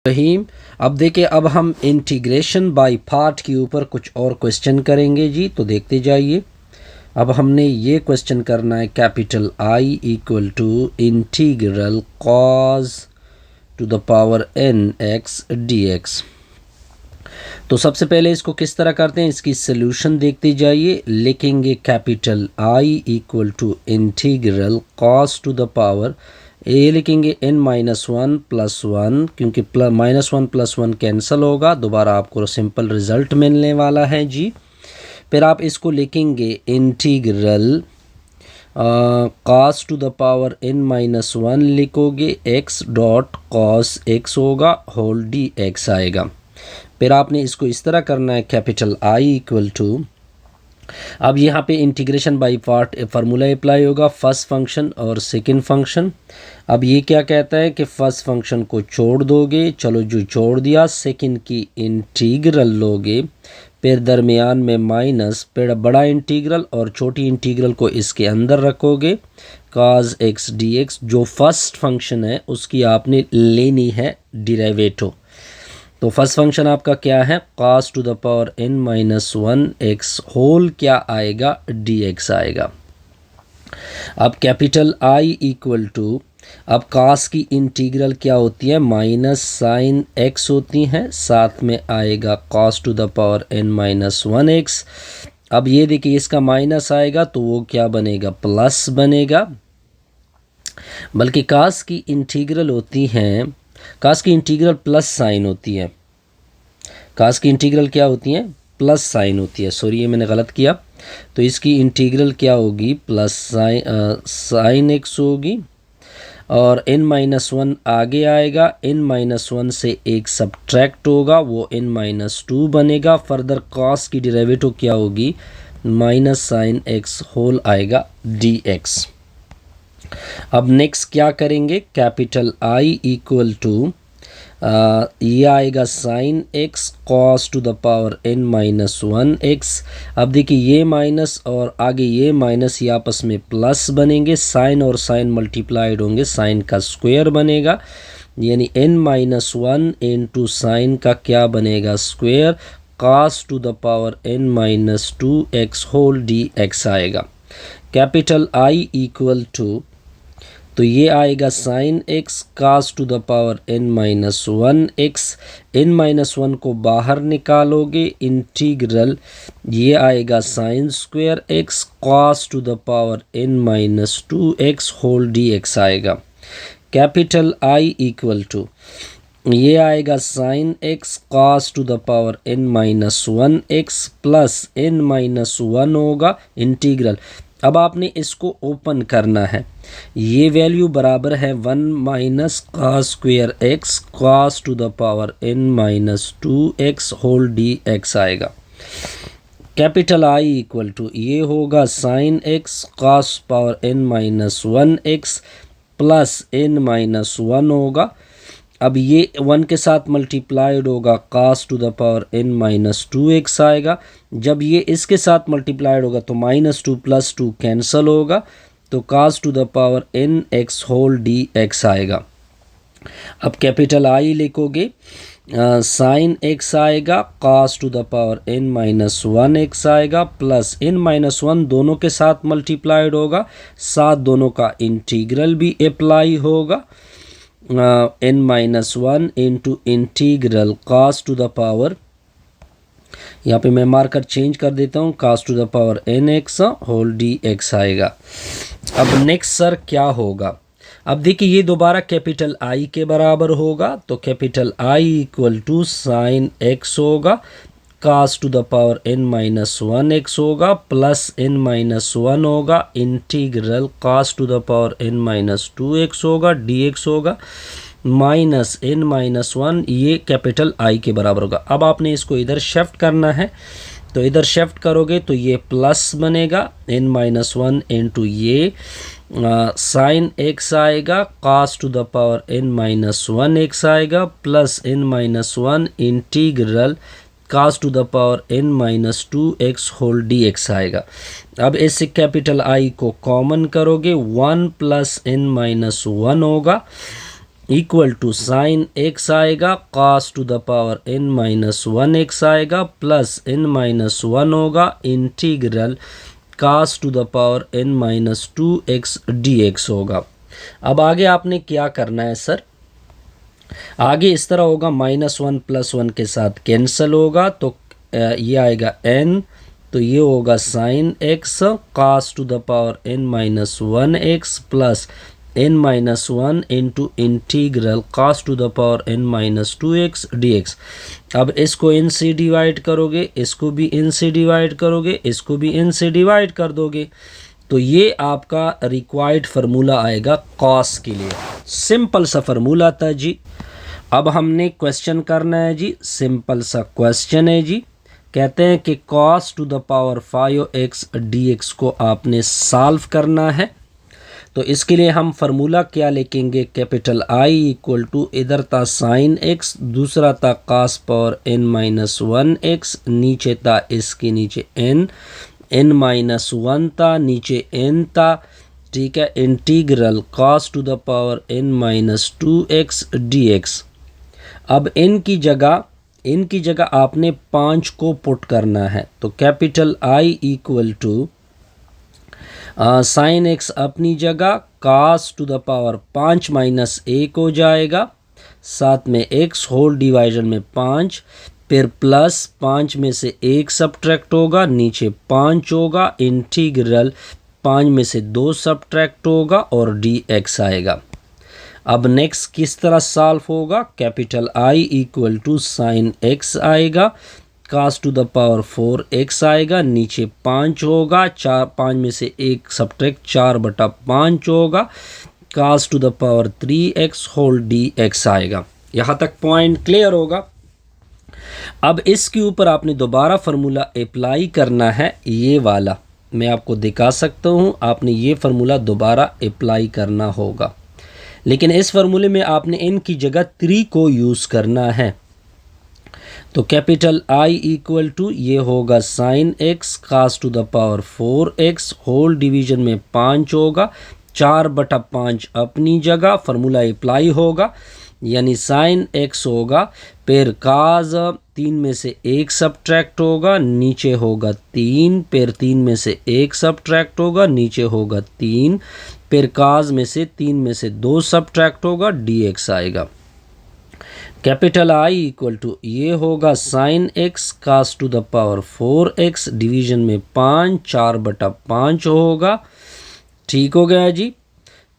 रहीम। अब देखिए, अब हम इंटीग्रेशन बाय पार्ट के ऊपर कुछ और क्वेश्चन करेंगे जी, तो देखते जाइए। अब हमने ये क्वेश्चन करना है, capital I equal to integral cos to the power N X D X. तो सबसे पहले इसको किस तरह करते हैं, इसकी सोल्यूशन देखते जाइए। लिखेंगे capital I equal to integral cos to the power, ये लिखेंगे n minus one plus one, क्योंकि minus one plus one cancel होगा, दोबारा आपको सिंपल रिजल्ट मिलने वाला है जी। फिर आप इसको लिखेंगे integral cos to the power n minus one, लिखोगे x डॉट कॉस x होगा, होल डी एक्स आएगा। फिर आपने इसको इस तरह करना है, कैपिटल आई इक्वल टू, अब यहाँ पे integration by part formula apply होगा, फर्स्ट फंक्शन और सेकंड फंक्शन। अब ये क्या कहता है कि फर्स्ट फंक्शन को छोड़ दोगे, चलो जो छोड़ दिया, सेकंड की इंटीग्रल लोगे, फिर दरमियान में माइनस, फिर बड़ा इंटीग्रल और छोटी इंटीग्रल को इसके अंदर रखोगे, cos x dx, जो फर्स्ट फंक्शन है उसकी आपने लेनी है डिराइवेटिव। तो फर्स्ट फंक्शन आपका क्या है, cos to the power n minus one X whole क्या आएगा, dx आएगा। अब कैपिटल I इक्वल टू, अब cos की इंटीग्रल क्या होती है, माइनस साइन x होती है, साथ में आएगा cos to the power n minus one x. अब ये देखिए, इसका माइनस आएगा तो वो क्या बनेगा, प्लस बनेगा। बल्कि cos की इंटीग्रल होती है, cos की इंटीग्रल प्लस साइन होती है, cos की इंटीग्रल क्या होती है, प्लस साइन होती है, सॉरी ये मैंने गलत किया। तो इसकी इंटीग्रल क्या होगी, प्लस साइन एक्स होगी, और n माइनस वन आगे आएगा, n माइनस वन से एक सब्ट्रैक्ट होगा, वो n माइनस टू बनेगा। फर्दर cos की डेरिवेटिव क्या होगी, माइनस साइन एक्स होल आएगा dx। अब नेक्स्ट क्या करेंगे, कैपिटल I इक्वल टू, ये आएगा sine x cos to the power n minus one x. अब देखिए, ये माइनस और आगे ये माइनस, ये आपस में प्लस बनेंगे, साइन और साइन मल्टीप्लाइड होंगे, साइन का स्क्वायर बनेगा, यानी n minus one into sine का क्या बनेगा, square, cos to the power n minus two x whole d x आएगा। कैपिटल I इक्वल टू, तो ये आएगा sine x cos to the power n minus one x, n minus one को बाहर निकालोगे, इंटीग्रल ये आएगा sine square x cos to the power n minus two x whole d x आएगा। Capital I equal to, ये आएगा sine x cos to the power n minus one x plus n minus one होगा integral. अब आपने इसको open करना है, ये वैल्यू बराबर है one minus cos square x cos to the power n minus two x whole d x आएगा। कैपिटल I इक्वल टू, ये होगा sine x cos power n minus one x plus n minus one होगा। अब ये one के साथ multiplied होगा, cos to the power n minus two x आएगा। जब ये इसके साथ मल्टीप्लाइड होगा तो minus two plus two cancel होगा, तो cos to the power n x whole d x आएगा। अब कैपिटल I लिखोगे, साइन x आएगा, cos to the power n minus one x आएगा, प्लस n माइनस वन दोनों के साथ मल्टीप्लाइड होगा, साथ दोनों का इंटीग्रल भी अप्लाई होगा, n minus one into integral cos to the power, यहाँ पे मैं मार्कर चेंज कर देता हूँ, cos to the power n x whole d x आएगा। अब नेक्स्ट सर क्या होगा, अब देखिए ये दोबारा कैपिटल I के बराबर होगा, तो capital I equal to sine x होगा, cos to the power n minus one x होगा, प्लस n माइनस वन होगा, integral cos to the power n minus two x होगा, dx होगा, माइनस n माइनस वन, ये capital I के बराबर होगा। अब आपने इसको इधर शिफ्ट करना है, तो इधर शिफ्ट करोगे तो ये प्लस बनेगा, n माइनस वन इंटू ये साइन x आएगा, cos to the power n minus one x आएगा, plus n minus one integral cos to the power n minus two x whole d x आएगा। अब इससे capital I को common करोगे, one plus n minus one होगा, equal to sine x आएगा, cos to the power n minus 1 x आएगा, plus n minus 1 होगा, integral cos to the power n minus 2 x D x होगा। अब आगे आपने क्या करना है सर, आगे इस तरह होगा, -1 + 1 के साथ कैंसिल होगा, तो ये आएगा n, तो ये होगा sine x cos to the power n minus 1 x plus n minus 1 into integral cos to the power n minus 2 x D x. अब इसको n से डिवाइड करोगे, इसको भी n से डिवाइड करोगे, इसको भी n से डिवाइड कर दोगे, तो ये आपका रिक्वायर्ड फार्मूला आएगा cos के लिए। सिंपल सा फार्मूला था जी। अब हमने क्वेश्चन करना है जी, सिंपल सा क्वेश्चन है जी। कहते हैं कि cos to the power 5x dx को आपने सॉल्व करना है, तो इसके लिए हम फार्मूला क्या लिखेंगे, कैपिटल I इक्वल टू, इधर था साइन x, दूसरा था cos power n minus 1 x, नीचे था इसके नीचे n माइनस 1 था, नीचे n था, ठीक है, integral cos to the power n minus 2 x D x. अब n की जगह आपने 5 को पुट करना है, तो capital I equal to sine x अपनी जगह, cos to the power 5 minus 1 हो जाएगा, साथ में x होल डिवाइजन में 5, फिर प्लस 5 में से 1 सब्ट्रैक्ट होगा, नीचे 5 होगा, इंटीग्रल 5 में से 2 सब्ट्रैक्ट होगा और dx आएगा। अब नेक्स्ट किस तरह सॉल्व होगा, capital I equal to sine x आएगा, cos to the power 4x आएगा, नीचे 5 होगा, 5 में से 1 सब्ट्रैक्ट 4/5 होगा, cos to the power 3x whole dx आएगा। यहाँ तक पॉइंट क्लियर होगा। अब इसके ऊपर आपने दोबारा फार्मूला अप्लाई करना है, ये वाला मैं आपको दिखा सकता हूँ, आपने ये फार्मूला दोबारा अप्लाई करना होगा, लेकिन इस फार्मूले में आपने n की जगह 3 को यूज़ करना है। तो कैपिटल I इक्वल टू, ये होगा sine x cos to the power 4x whole division में 5 होगा, 4/5 अपनी जगह, फार्मूला अप्लाई होगा, यानी साइन एक्स होगा, फिर cos 3 में से 1 सब्ट्रैक्ट होगा, नीचे होगा 3, फिर 3 में से 1 सब्ट्रैक्ट होगा, नीचे होगा 3, फिर cos में से 3 में से 2 सब्ट्रैक्ट होगा, dx आएगा। कैपिटल I इक्वल टू, ये होगा sine x cos to the power 4x division में 5, 4/5 होगा, ठीक हो गया जी।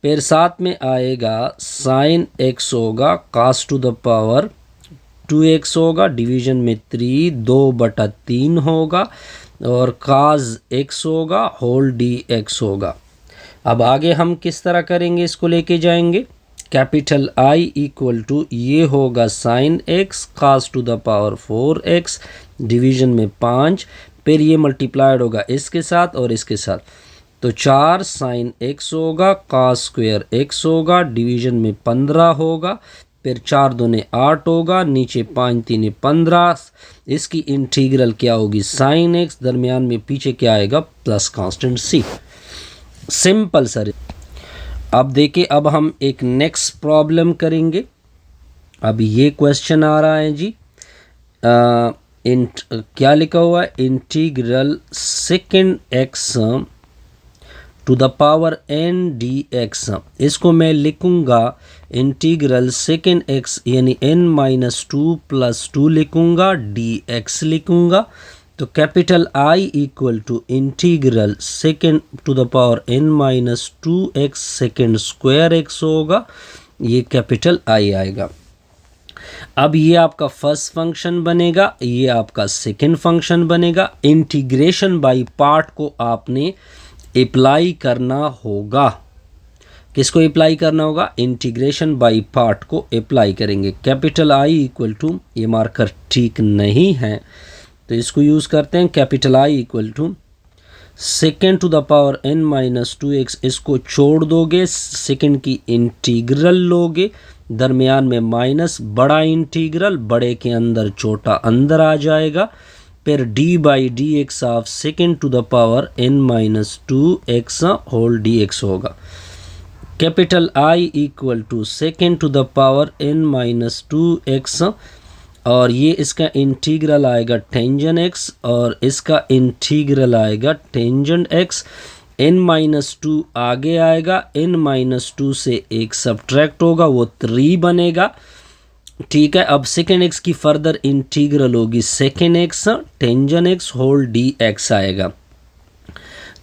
फिर साथ में आएगा साइन x होगा, cos to the power 2x होगा, डिवीजन में 3, 2/3 होगा, और cos x होगा, होल dx होगा। अब आगे हम किस तरह करेंगे, इसको लेके जाएंगे, कैपिटल I इक्वल टू, ये होगा sine x cos to the power 4x division में 5, फिर ये मल्टीप्लाइड होगा इसके साथ और इसके साथ, तो 4 साइन x होगा, cos स्क्वायर x होगा, डिवीजन में 15 होगा, फिर 4 दूने 8 होगा, नीचे 5 3 15, इसकी इंटीग्रल क्या होगी, साइन x, दरमियान में पीछे क्या आएगा, plus constant c। Simple sir. अब देखिए, अब हम एक नेक्स्ट प्रॉब्लम करेंगे। अब ये क्वेश्चन आ रहा है जी, क्या लिखा हुआ है, integral second x to the power n dx, इसको मैं लिखूंगा इंटीग्रल सेकेंड एक्स यानी n माइनस 2 प्लस 2 लिखूंगा, dx लिखूंगा, तो capital I equal to integral second to the power n minus 2x second square x होगा, ये कैपिटल I आएगा। अब ये आपका फर्स्ट फंक्शन बनेगा, ये आपका सेकेंड फंक्शन बनेगा। इंटीग्रेशन बाय पार्ट को आपने अप्लाई करना होगा। किसको अप्लाई करना होगा, इंटीग्रेशन बाय पार्ट को अप्लाई करेंगे। कैपिटल I इक्वल टू, ये मार्कर ठीक नहीं है तो इसको यूज़ करते हैं, capital I equal to second to the power n minus 2x, इसको छोड़ दोगे, सेकेंड की इंटीग्रल लोगे, दरमियान में माइनस, बड़ा इंटीग्रल, बड़े के अंदर छोटा अंदर आ जाएगा, फिर d by d x of second to the power n minus 2x whole dx होगा। Capital I equal to second to the power n minus 2x, और ये इसका इंटीग्रल आएगा टेंजेंट x, और इसका इंटीग्रल आएगा टेंजेंट x। n माइनस 2 आगे आएगा, n माइनस 2 से एक सब्ट्रैक्ट होगा, वो 3 बनेगा। ठीक है, अब सेकेंड x की फर्दर इंटीग्रल होगी second x tangent x whole dx आएगा।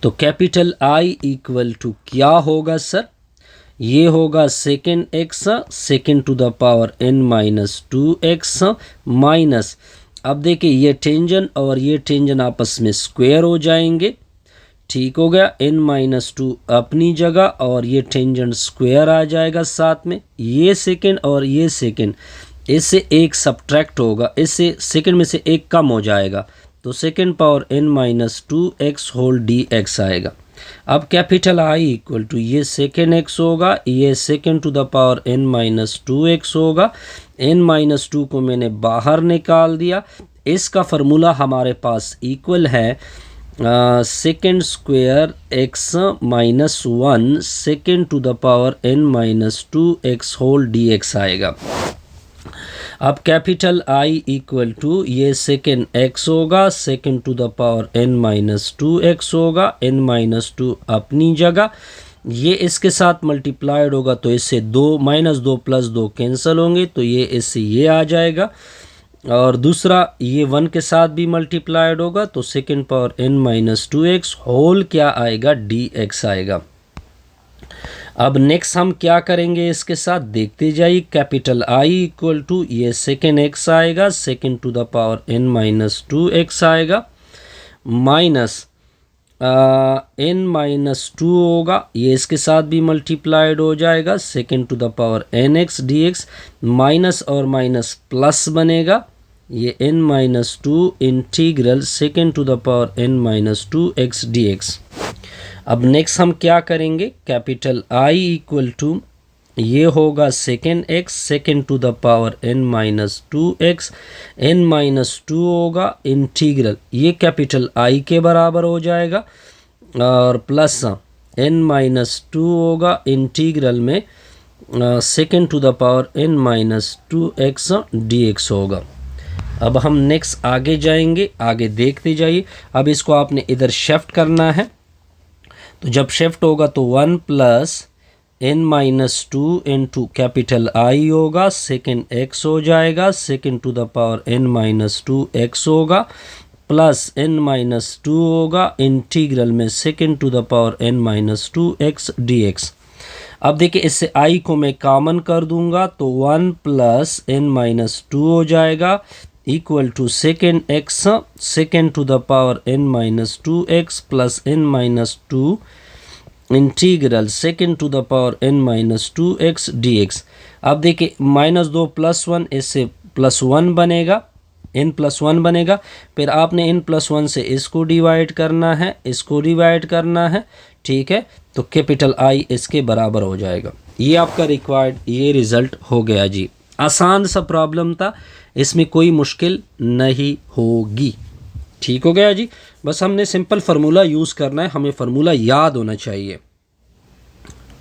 तो कैपिटल I इक्वल टू क्या होगा सर? ये होगा second x second to the power n minus 2x minus, अब देखिए ये टेंजेंट और ये टेंजेंट आपस में स्क्वायर हो जाएंगे। ठीक हो गया, n माइनस 2 अपनी जगह और ये टेंजेंट स्क्वायर आ जाएगा साथ में। ये सेकेंड और ये सेकेंड, इससे एक सब्ट्रैक्ट होगा, इससे सेकेंड में से एक कम हो जाएगा, तो second power n minus 2x whole dx आएगा। अब कैपिटल I इक्वल टू ये सेकेंड x होगा, ये second to the power n minus 2x होगा। n माइनस 2 को मैंने बाहर निकाल दिया। इसका फार्मूला हमारे पास इक्वल है second square x minus 1 second to the power n minus 2x whole dx आएगा। अब कैपिटल I इक्वल टू ये सेकेंड x होगा, second to the power n minus 2x होगा, n माइनस 2 अपनी जगह, ये इसके साथ मल्टीप्लाइड होगा तो इससे 2 माइनस 2 प्लस 2 कैंसिल होंगे, तो ये इससे ये आ जाएगा, और दूसरा ये 1 के साथ भी मल्टीप्लाइड होगा, तो second power n minus 2x whole क्या आएगा, dx आएगा। अब नेक्स्ट हम क्या करेंगे इसके साथ, देखते जाइए। कैपिटल I इक्वल टू ये सेकेंड x आएगा, second to the power n minus 2x आएगा, माइनस n माइनस 2 होगा, ये इसके साथ भी मल्टीप्लाइड हो जाएगा, second to the power nx dx, minus और माइनस प्लस बनेगा, ये n minus 2 integral second to the power n minus 2x dx। अब नेक्स्ट हम क्या करेंगे, कैपिटल I इक्वल टू ये होगा second x second to the power n minus 2x, n minus 2 होगा इंटीग्रल, ये कैपिटल I के बराबर हो जाएगा, और प्लस n माइनस 2 होगा इंटीग्रल में second to the power n minus 2x dx होगा। अब हम नेक्स्ट आगे जाएंगे, आगे देखते जाइए। अब इसको आपने इधर शिफ्ट करना है, तो जब शिफ्ट होगा तो 1 plus n minus 2 into capital I होगा, सेकेंड x हो जाएगा, second to the power n minus 2x होगा, प्लस n माइनस 2 होगा इंटीग्रल में second to the power n minus 2x dx। अब देखिए इससे I को मैं कॉमन कर दूंगा, तो 1 प्लस n माइनस 2 हो जाएगा equal to second x second to the power n minus 2x plus n minus 2 integral second to the power n minus 2x dx। अब देखिए माइनस 2 प्लस 1, इससे प्लस 1 बनेगा, n प्लस 1 बनेगा, फिर आपने n plus 1 से इसको डिवाइड करना है, इसको डिवाइड करना है। ठीक है, तो कैपिटल I इसके बराबर हो जाएगा। ये आपका रिक्वायर्ड ये रिज़ल्ट हो गया जी। आसान सा प्रॉब्लम था, इसमें कोई मुश्किल नहीं होगी। ठीक हो गया जी, बस हमने सिंपल फार्मूला यूज़ करना है, हमें फार्मूला याद होना चाहिए।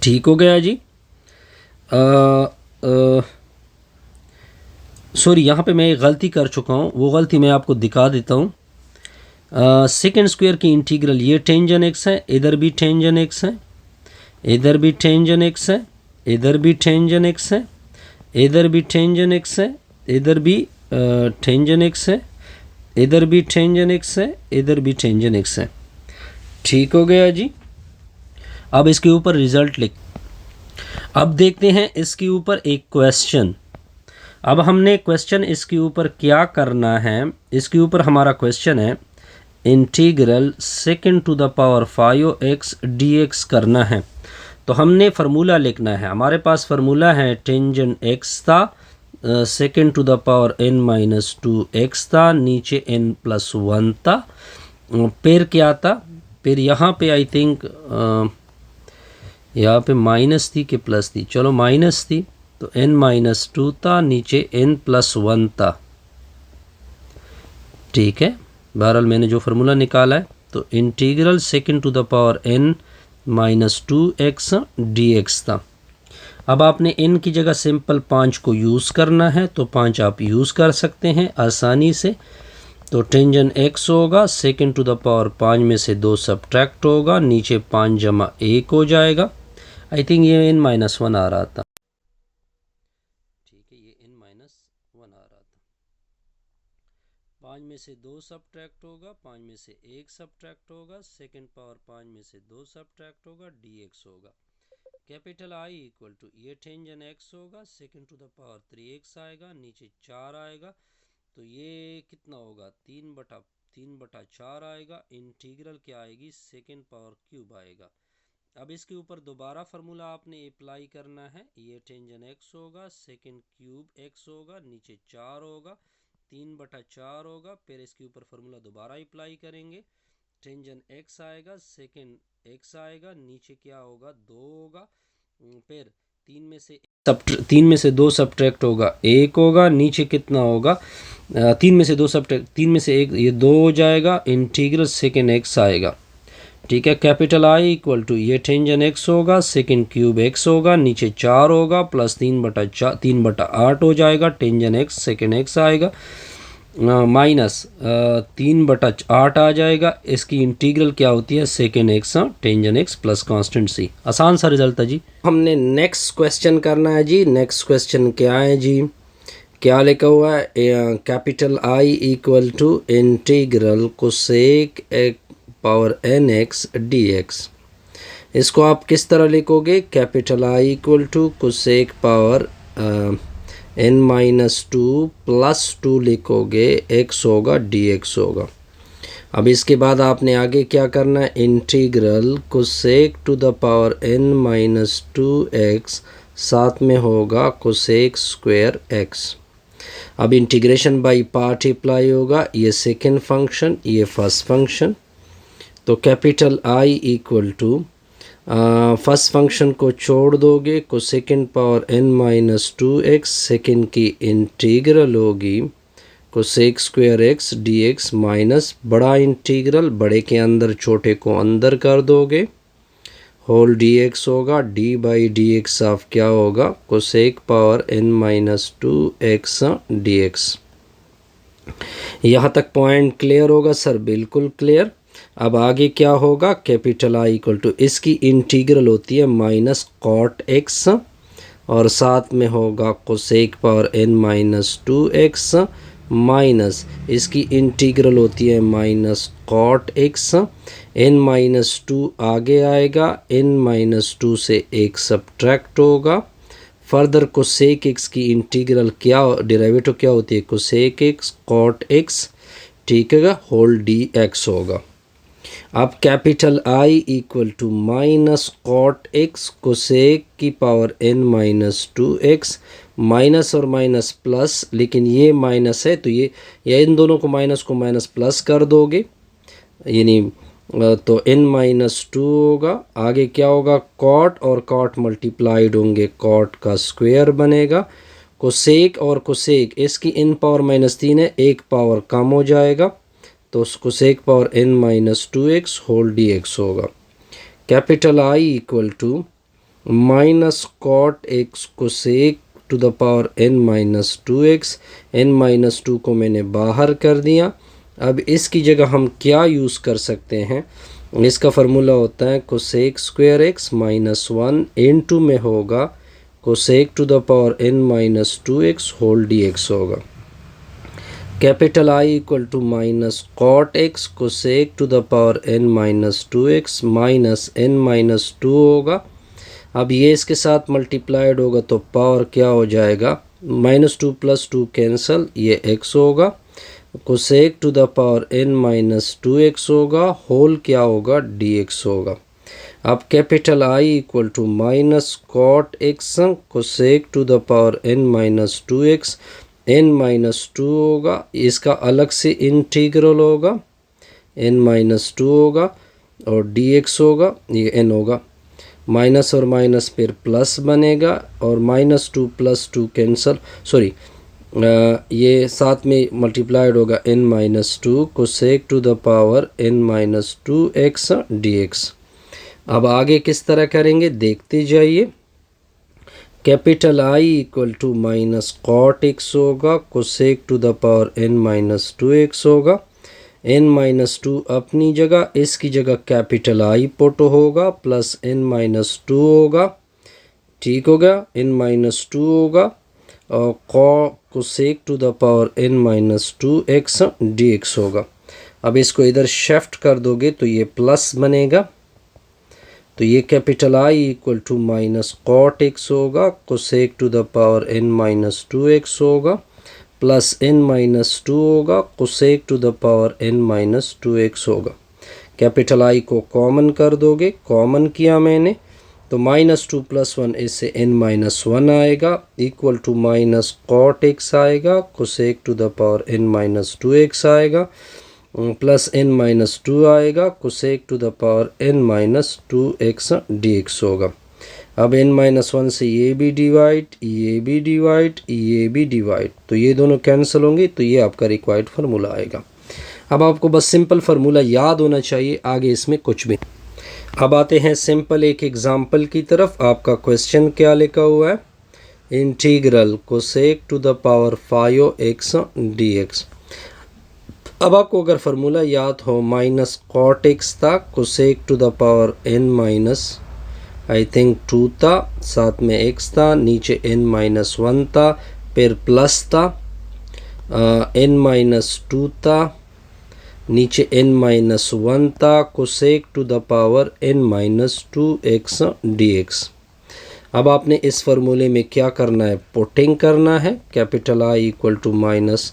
ठीक हो गया जी। सॉरी, यहाँ पे मैं एक गलती कर चुका हूँ, वो गलती मैं आपको दिखा देता हूँ। सेकेंड स्क्वायर की इंटीग्रल ये टेंजेंट x है, इधर भी टेंजेंट x है, इधर भी टेंजेंट x है, इधर भी टेंजेंट x है, इधर भी टेंजेंट x है, इधर भी टेंजेंट x है, इधर भी टेंजेंट x है, इधर भी टेंजेंट x है। ठीक हो गया जी। अब इसके ऊपर रिजल्ट लिख, अब देखते हैं इसके ऊपर एक क्वेश्चन। अब हमने क्वेश्चन इसके ऊपर क्या करना है, इसके ऊपर हमारा क्वेश्चन है integral second to the power 5x dx करना है। तो हमने फार्मूला लिखना है, हमारे पास फार्मूला है टेंजेंट x था, second to the power n minus 2x था, नीचे n प्लस 1 था, फिर क्या था, फिर यहाँ पे आई थिंक यहाँ पे माइनस थी कि प्लस थी, चलो माइनस थी, तो n माइनस 2 था, नीचे n प्लस 1 था। ठीक है, बहरहाल मैंने जो फार्मूला निकाला है, तो integral second to the power n minus 2x dx था। अब आपने n की जगह सिंपल 5 को यूज़ करना है, तो 5 आप यूज़ कर सकते हैं आसानी से। तो टेंजन x होगा, सेकेंड टू द पावर 5 में से 2 सब्ट्रैक्ट होगा, नीचे 5 जमा 1 हो जाएगा। आई थिंक ये n-1 आ रहा था, ठीक है, ये n-1 आ रहा था। 5 में से 2 सब्ट्रैक्ट होगा, 5 में से 1 सब्ट्रैक्ट होगा, सेकेंड पावर 5 में से 2 सब्ट्रैक्ट होगा, dx होगा। कैपिटल I इक्वल टू ये टेंजन x होगा, second to the power 3x आएगा, नीचे 4 आएगा, तो ये कितना होगा 3/4 आएगा। इंटीग्रल क्या आएगी, सेकेंड पावर क्यूब आएगा। अब इसके ऊपर दोबारा फार्मूला आपने अप्लाई करना है। ये टेंजन x होगा, सेकेंड क्यूब x होगा, नीचे 4 होगा, 3/4 होगा। फिर इसके ऊपर फार्मूला दोबारा अप्लाई करेंगे, टेंजन x आएगा, सेकेंड x आएगा, नीचे क्या होगा 2 होगा, फिर 3 में से 2 सब्ट्रैक्ट होगा 1 होगा, नीचे कितना होगा 3 में से 2 सब्ट्रैक्ट 3 में से 1, ये 2 हो जाएगा। इंटीग्रल सेकेंड x आएगा, ठीक है। कैपिटल I इक्वल टू ये टेंजन x होगा, सेकेंड क्यूब x होगा, नीचे 4 होगा, प्लस 3/8 हो जाएगा। टेंजन x सेकेंड x आएगा, माइनस 3/8 आ जाएगा। इसकी इंटीग्रल क्या होती है, second x tangent x plus constant c। आसान सा रिजल्ट है जी। हमने नेक्स्ट क्वेश्चन करना है जी। नेक्स्ट क्वेश्चन क्या है जी, क्या लिखा हुआ है, capital I equal to integral cosec power nx dx। इसको आप किस तरह लिखोगे, capital I equal to cosec power n-2 plus 2 लिखोगे, x होगा dx होगा। अब इसके बाद आपने आगे क्या करना है, integral cosec to the power n-2x, साथ में होगा कोसेक स्क्वायर x। अब इंटीग्रेशन बाय पार्ट अप्लाई होगा, ये सेकेंड फंक्शन, ये फर्स्ट फंक्शन। तो capital I equal to first function को छोड़ दोगे, को सेकेंड पावर n-2x, सेकेंड की इंटीग्रल होगी cosec square x dx, minus बड़ा इंटीग्रल, बड़े के अंदर छोटे को अंदर कर दोगे, होल dx होगा, d बाई dx ऑफ क्या होगा, कोसेक पावर n-2x dx। यहाँ तक पॉइंट क्लियर होगा सर? बिल्कुल क्लियर। अब आगे क्या होगा, कैपिटल I इक्वल टू इसकी इंटीग्रल होती है माइनस कॉट x, और साथ में होगा कोसेक पावर n-2x, माइनस इसकी इंटीग्रल होती है माइनस कॉट x, n-2 आगे आएगा, n-2 से 1 सब्ट्रैक्ट होगा। फर्दर कोसेक x की इंटीग्रल क्या, डेरिवेटिव क्या होती है, कोसेक x कॉट x, ठीक है, होल dx होगा। अब capital I equal to minus cot x cosec की पावर n-2x, माइनस और माइनस प्लस, लेकिन ये माइनस है तो ये इन दोनों को माइनस प्लस कर दोगे, यानी तो n-2 होगा। आगे क्या होगा, कॉट और कॉट मल्टीप्लाइड होंगे, कॉट का स्क्वायर बनेगा। कोसेक और कोसेक इसकी इन पावर -3 है, एक पावर कम हो जाएगा, तो cosec power n-2x whole dx होगा। Capital I equal to minus cot x cosec to the power n-2x, n-2 को मैंने बाहर कर दिया। अब इसकी जगह हम क्या यूज़ कर सकते हैं, इसका फार्मूला होता है कोसेक स्क्वायर x -1 इनटू में होगा cosec to the power n-2x whole dx होगा। Capital I equal to minus cot x cosec to the power n-2x minus n-2 होगा। अब ये इसके साथ मल्टीप्लाइड होगा तो पावर क्या हो जाएगा, -2 + 2 कैंसल, ये x होगा, cosec to the power n-2x होगा, होल क्या होगा, dx होगा। अब capital I equal to minus cot x cosec to the power n-2x, n-2 होगा, इसका अलग से इंटीग्रल होगा, n-2 होगा और dx होगा, ये n होगा, माइनस और माइनस फिर प्लस बनेगा, और -2 + 2 कैंसल, सॉरी ये साथ में मल्टीप्लाइड होगा n-2 cosec to the power n-2x dx। अब आगे किस तरह करेंगे देखते जाइए। Capital I equal to minus cot x होगा, cosec to the power n minus 2x होगा। n माइनस 2 अपनी जगह, इसकी जगह कैपिटल आई पुट होगा, प्लस n माइनस 2 होगा। ठीक हो गया, n माइनस 2 होगा और cosec to the power n minus 2x dx होगा। अब इसको इधर शिफ्ट कर दोगे तो ये प्लस बनेगा, तो ये capital I equal to minus cot x होगा, cosec to the power n minus 2x होगा, प्लस n माइनस 2 होगा, cosec to the power n minus 2x होगा। कैपिटल आई को कॉमन कर दोगे, कॉमन किया मैंने, तो माइनस 2 प्लस 1 इससे n माइनस 1 आएगा, equal to minus cot x आएगा, cosec to the power n minus 2x आएगा, प्लस n माइनस 2 आएगा, cosec to the power n minus 2x dx होगा। अब n माइनस 1 से ये भी डिवाइड, ये भी डिवाइड, ये भी डिवाइड, तो ये दोनों कैंसिल होंगे, तो ये आपका रिक्वायर्ड फार्मूला आएगा। अब आपको बस सिंपल फार्मूला याद होना चाहिए, आगे इसमें कुछ भी। अब आते हैं सिंपल एक एग्जाम्पल की तरफ। आपका क्वेश्चन क्या लिखा हुआ है, integral cosec to the power 5x dx। अब आपको अगर फार्मूला याद हो, माइनस कॉट एक्स था, cosec to the power n minus I think 2 था, साथ में x था, नीचे n माइनस 1 था, फिर प्लस था, n माइनस 2 था, नीचे n माइनस 1 था, cosec to the power n minus 2x dx। अब आपने इस फार्मूले में क्या करना है, पुटिंग करना है। Capital I equal to minus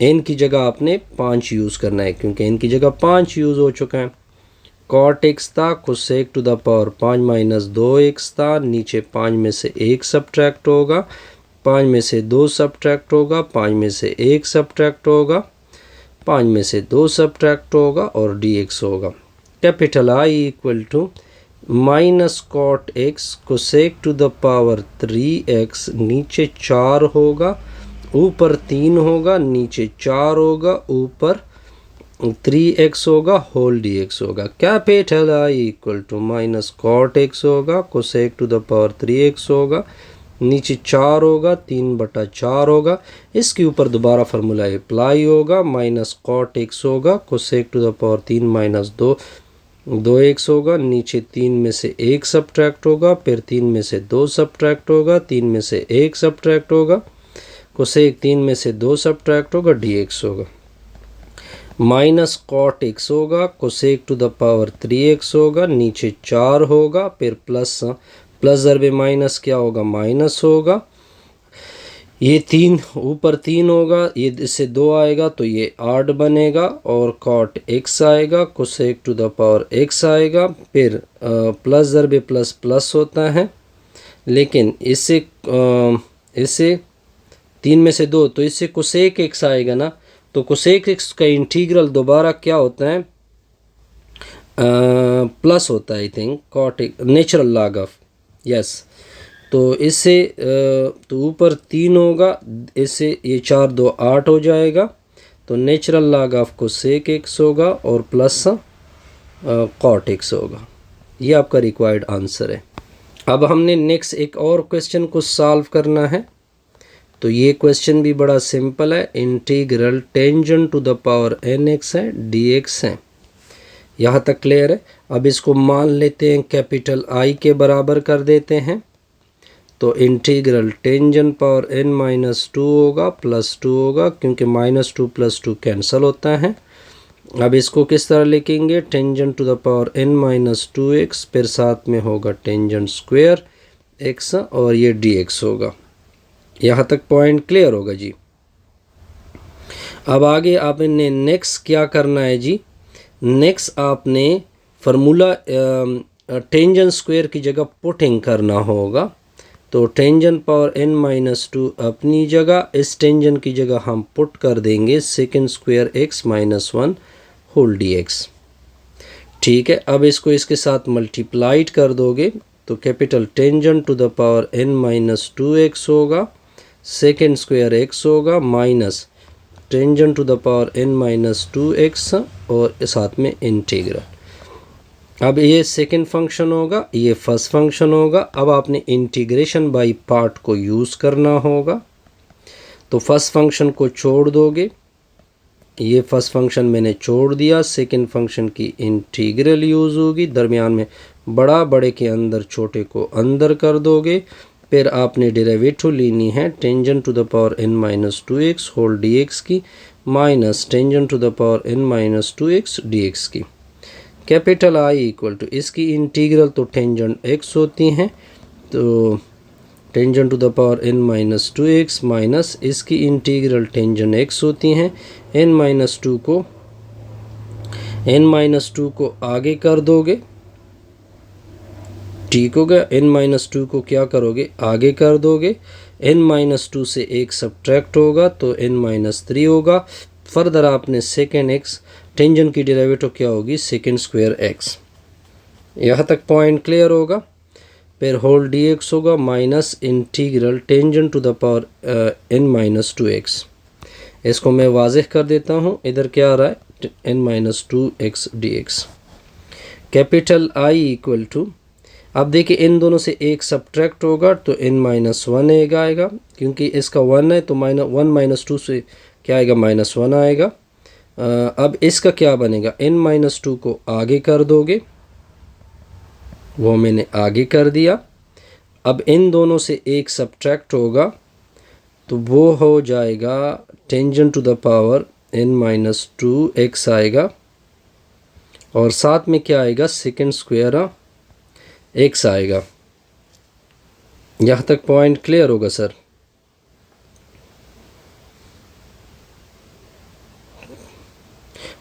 n की जगह आपने 5 यूज़ करना है, क्योंकि n की जगह 5 यूज़ हो चुका है। कॉट एक्स था, cosec to the power 5 minus 2x था, नीचे 5 में से 1 सब्ट्रैक्ट होगा, 5 में से 2 सब्ट्रैक्ट होगा, 5 में से 1 सब्ट्रैक्ट होगा, 5 में से 2 सब्ट्रैक्ट होगा और dx होगा। Capital I equal to minus cot x, cosec to the power 3x, नीचे 4 होगा, ऊपर 3 होगा, नीचे 4 होगा, ऊपर 3x होगा, होल dx होगा। Capital I equal to minus cot x होगा, cosec to the power 3x होगा, नीचे 4 होगा, 3/4 होगा। इसके ऊपर दोबारा फार्मूला अप्लाई होगा, माइनस कॉट एक्स होगा, cosec to the power 3 minus 2x होगा, नीचे 3 में से 1 सब्ट्रैक्ट होगा, फिर 3 में से 2 सब्ट्रैक्ट होगा, 3 में से 1 सब्ट्रैक्ट होगा, कोसेक 3 में से 2 सब्ट्रैक्ट होगा, dx होगा। माइनस कॉट एक्स होगा, cosec to the power 3x होगा, नीचे 4 होगा, फिर प्लस ज़रबे माइनस क्या होगा, माइनस होगा, ये 3 ऊपर 3 होगा, ये इससे 2 आएगा तो ये 8 बनेगा, और कॉट एक्स आएगा, cosec to the power x आएगा, फिर प्लस ज़रबे प्लस प्लस होता है, लेकिन इससे 3 में से 2, तो इससे कोसेक एक्स आएगा ना, तो कोसेक एक्स का इंटीग्रल दोबारा क्या होता है, प्लस होता है I think, cot natural log of, yes. तो इससे तो ऊपर 3 होगा, इससे ये 4 2 8 हो जाएगा, तो natural log of cosec x होगा और प्लस कॉट एक्स होगा। ये आपका रिक्वायर्ड आंसर है। अब हमने नेक्स्ट एक और क्वेश्चन को सॉल्व करना है। तो ये क्वेश्चन भी बड़ा सिंपल है, integral tangent to the power nx है, dx है। यहाँ तक क्लियर है। अब इसको मान लेते हैं कैपिटल I के बराबर कर देते हैं, तो integral tangent power n minus 2 होगा, प्लस 2 होगा, क्योंकि माइनस 2 प्लस 2 कैंसिल होता है। अब इसको किस तरह लिखेंगे, tangent to the power n minus 2x, फिर साथ में होगा टेंजेंट स्क्वायर x, और ये dx होगा। यहाँ तक पॉइंट क्लियर होगा जी। अब आगे आपने नेक्स्ट क्या करना है जी, नेक्स्ट आपने फार्मूला टेंजेंट स्क्वायर की जगह पुटिंग करना होगा। तो टेंजेंट पावर n माइनस 2 अपनी जगह, इस टेंजेंट की जगह हम पुट कर देंगे second square x minus 1 whole dx। ठीक है, अब इसको इसके साथ मल्टीप्लाइड कर दोगे तो capital tangent to the power n minus 2x होगा, सेकेंड स्क्वायर x होगा, minus tangent to the power n minus 2x और साथ में इंटीग्रल। अब ये सेकंड फंक्शन होगा, ये फर्स्ट फंक्शन होगा। अब आपने इंटीग्रेशन बाय पार्ट को यूज़ करना होगा। तो फर्स्ट फंक्शन को छोड़ दोगे, ये फर्स्ट फंक्शन मैंने छोड़ दिया। सेकंड फंक्शन की इंटीग्रल यूज़ होगी, दरमियान में बड़ा बड़े के अंदर छोटे को अंदर कर दोगे। फिर आपने डेरिवेटिव लेनी है tangent to the power n-2x whole dx की minus tangent to the power n-2x dx की। कैपिटल I इक्वल टू इसकी इंटीग्रल तो टेंजेंट x होती हैं, तो tangent to the power n-2x minus इसकी इंटीग्रल टेंजेंट x होती हैं। n-2 को आगे कर दोगे, ठीक हो गया। n-2 को क्या करोगे, आगे कर दोगे। n-2 से एक सब्ट्रैक्ट होगा तो n-3 होगा। फर्दर आपने सेकेंड x टेंजेंट की डेरिवेटिव क्या होगी, सेकेंड स्क्वायर x। यहाँ तक पॉइंट क्लियर होगा। फिर होल dx होगा minus integral tangent to the power n-2x। इसको मैं वाज़ेह कर देता हूँ, इधर क्या आ रहा है n-2x dx। Capital I equal to, अब देखिए इन दोनों से एक सब्ट्रैक्ट होगा तो n-1 आएगा, क्योंकि इसका 1 है तो -1 - 2 से क्या आएगा, -1 आएगा। अब इसका क्या बनेगा, n-2 को आगे कर दोगे, वो मैंने आगे कर दिया। अब इन दोनों से एक सब्ट्रैक्ट होगा तो वो हो जाएगा tangent to the power n-2x आएगा, और साथ में क्या आएगा, सेकेंड स्क्वायर x आएगा। यहाँ तक पॉइंट क्लियर होगा सर।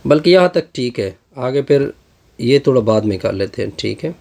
बल्कि यहाँ तक ठीक है, आगे फिर ये थोड़ा बाद में कर लेते हैं, ठीक है।